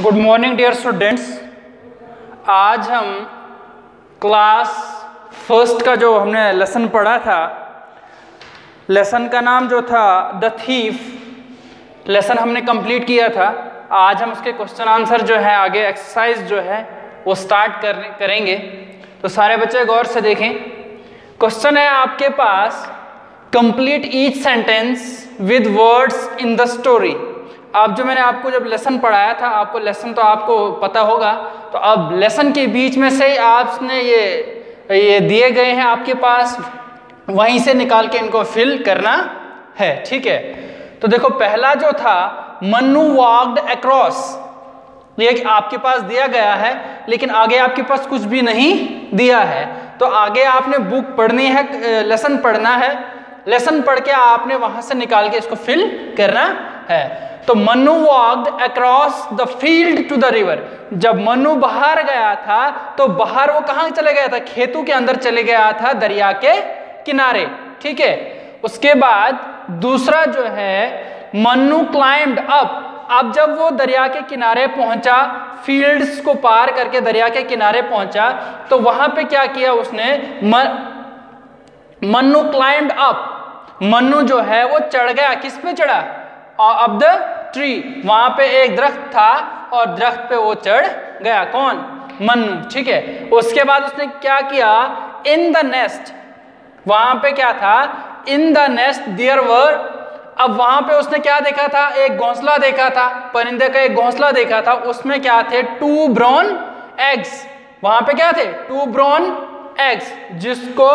Good morning dear students. आज हम class first का जो हमने लेसन पढ़ा था, लेसन का नाम जो था द थीफ, लेसन हमने कंप्लीट किया था। आज हम उसके क्वेश्चन आंसर जो है आगे एक्सरसाइज जो है वो स्टार्ट करेंगे। तो सारे बच्चे गौर से देखें। क्वेश्चन है आपके पास, complete each sentence with words in the story. अब जो मैंने आपको जब लेसन पढ़ाया था, आपको लेसन तो आपको पता होगा, तो अब लेसन के बीच में से आपने ये दिए गए हैं आपके पास, वहीं से निकाल के इनको फिल करना है। ठीक है, तो देखो पहला जो था मन्नू वॉक्ड अक्रॉस, ये आपके पास दिया गया है, लेकिन आगे आपके पास कुछ भी नहीं दिया है। तो आगे आपने बुक पढ़नी है, लेसन पढ़ना है, लेसन पढ़ के आपने वहां से निकाल के इसको फिल करना है। तो Mannu walked across the field to the river. जब मन्नू बाहर गया था तो बाहर वो कहाँ चले गया था? खेतों के अंदर चले गया था, दरिया के किनारे। ठीक है, उसके बाद दूसरा जो है मन्नू क्लाइम्ड अप। अब जब वो दरिया के किनारे पहुंचा, फील्ड्स को पार करके दरिया के किनारे पहुंचा, तो वहां पे क्या किया उसने? मन्नू क्लाइम्ड अप, मन्नू जो है वो चढ़ गया। किस पे चढ़ा? Up the tree. वहां पे एक दरख्त था और दरख्त पे वो चढ़ गया। कौन? मन्नू। ठीक है, उसके बाद उसने क्या किया? इन द नेस्ट, वहां पे क्या था? In the nest there were. अब वहां पे उसने क्या देखा था? एक घोंसला देखा था, परिंदे का एक घोंसला देखा था। उसमें क्या थे? 2 ब्राउन एग्स। वहां पे क्या थे? 2 ब्राउन एग्स, जिसको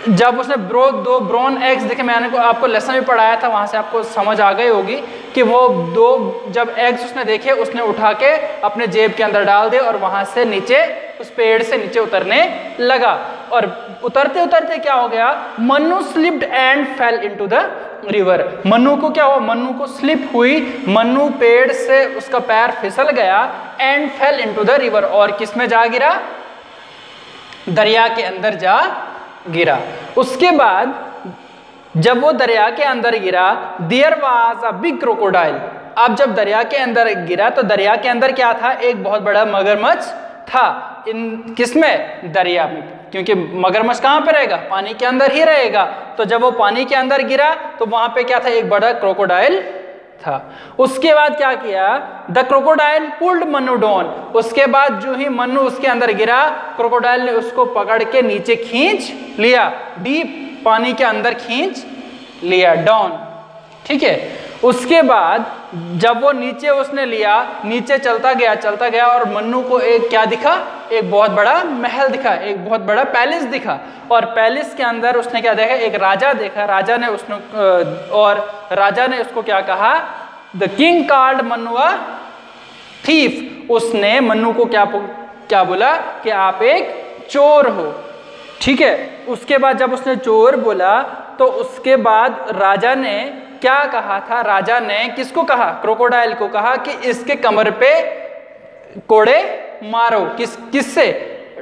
जब उसने 2 ब्राउन एग्स देखे, मैंने आपको लेसन में पढ़ाया था, वहां से आपको समझ आ गई होगी कि वो 2 जब एग्स उसने देखे, उसने उठा के अपने जेब के अंदर डाल दिए और वहां से नीचे उस पेड़ से नीचे उतरने लगा। और उतरते उतरते क्या हो गया? Mannu slipped and fail into the river. Mannu को क्या हुआ? मन्नू को स्लिप हुई, मन्नू पेड़ से उसका पैर फिसल गया, and fail into the river. और किस में जा गिरा? दरिया के अंदर जा गिरा। उसके बाद जब वो दरिया के अंदर गिरा, there was a big crocodile. अब जब दरिया के अंदर गिरा तो दरिया के अंदर क्या था? एक बहुत बड़ा मगरमच्छ था। इन किसमें? दरिया में, क्योंकि मगरमच्छ कहाँ पे रहेगा? पानी के अंदर ही रहेगा। तो जब वो पानी के अंदर गिरा तो वहां पे क्या था? एक बड़ा क्रोकोडाइल था। उसके बाद क्या किया? The crocodile pulled Mannu down. उसके बाद जो ही मन्नू उसके अंदर गिरा, क्रोकोडाइल ने उसको पकड़ के नीचे खींच लिया, डीप पानी के अंदर खींच लिया, डाउन। ठीक है, उसके बाद जब वो नीचे उसने लिया, नीचे चलता गया और मन्नू को एक क्या दिखा? एक बहुत बड़ा महल दिखा, एक बहुत बड़ा पैलेस दिखा। और पैलेस के अंदर उसने क्या देखा? एक राजा देखा। राजा ने उसको क्या कहा? The king called Mannu a thief. उसने मन्नू को क्या बोला? कि आप एक चोर हो। ठीक है, उसके बाद जब उसने चोर बोला तो उसके बाद राजा ने क्या कहा था? राजा ने किसको कहा? क्रोकोडाइल को कहा कि इसके कमर पे कोड़े मारो। किससे?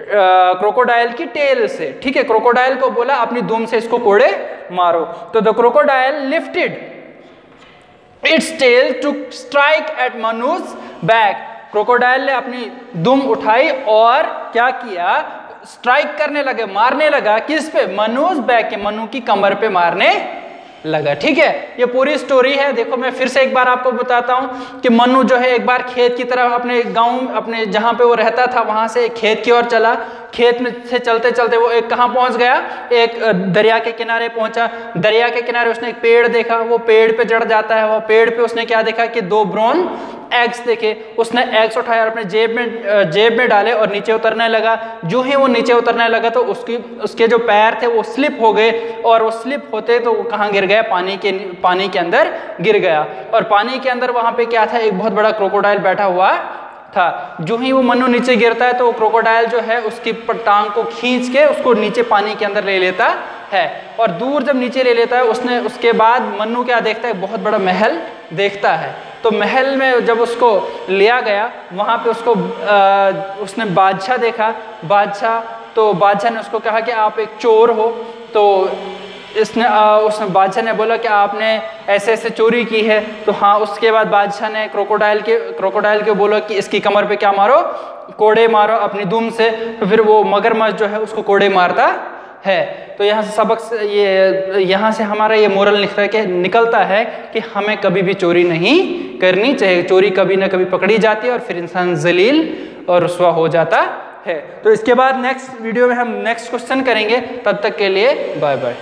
क्रोकोडाइल की टेल से। ठीक है, क्रोकोडाइल को बोला अपनी दुम से इसको कोड़े मारो। तो the crocodile lifted its tail to strike at मन्नूज बैक। क्रोकोडाइल ने अपनी दुम उठाई और क्या किया? स्ट्राइक करने लगे, मारने लगा। किस पे? मन्नूज बैक के, मन्नू की कमर पे मारने लगा। ठीक है, ये पूरी स्टोरी है। देखो मैं फिर से एक बार आपको बताता हूँ कि मन्नू जो है एक बार खेत की तरफ अपने गांव, अपने जहाँ पे वो रहता था वहां से खेत की ओर चला। खेत में से चलते चलते वो एक कहाँ पहुंच गया? एक दरिया के किनारे पहुंचा। दरिया के किनारे उसने एक पेड़ देखा, वो पेड़ पे चढ़ जाता है। वो पेड़ पे उसने क्या देखा? कि 2 ब्राउन एग्स देखे। उसने एग्स उठाया और अपने जेब में डाले और नीचे उतरने लगा। जो ही वो नीचे उतरने लगा तो उसके जो पैर थे वो स्लिप हो गए, और वो स्लिप होते तो वो कहाँ गिर गया? पानी के अंदर गिर गया। और पानी के अंदर वहां पे क्या था? एक बहुत बड़ा क्रोकोडाइल बैठा हुआ था। जो ही वो मन्नू नीचे गिरता है तो वो क्रोकोडाइल जो है उसकी टांग को खींच के उसको नीचे पानी के अंदर ले लेता है। और दूर जब नीचे ले लेता है उसके बाद मन्नू क्या देखता है? बहुत बड़ा महल देखता है। तो महल में जब उसको लिया गया, वहां पे उसने बादशाह देखा। बादशाह ने उसको कहा कि आप एक चोर हो। तो इसने उसने बादशाह ने बोला कि आपने ऐसे ऐसे चोरी की है। तो हाँ, उसके बाद बादशाह ने क्रोकोडाइल के बोला कि इसकी कमर पे क्या मारो, कोड़े मारो अपनी दुम से। तो फिर वो मगरमच्छ जो है उसको कोड़े मारता है। तो यहाँ से यहाँ से हमारा ये मोरल निकलता है कि हमें कभी भी चोरी नहीं करनी चाहिए। चोरी कभी ना कभी पकड़ी जाती है और फिर इंसान जलील और रुस्वा हो जाता है। तो इसके बाद नेक्स्ट वीडियो में हम नेक्स्ट क्वेश्चन करेंगे। तब तक के लिए बाय बाय।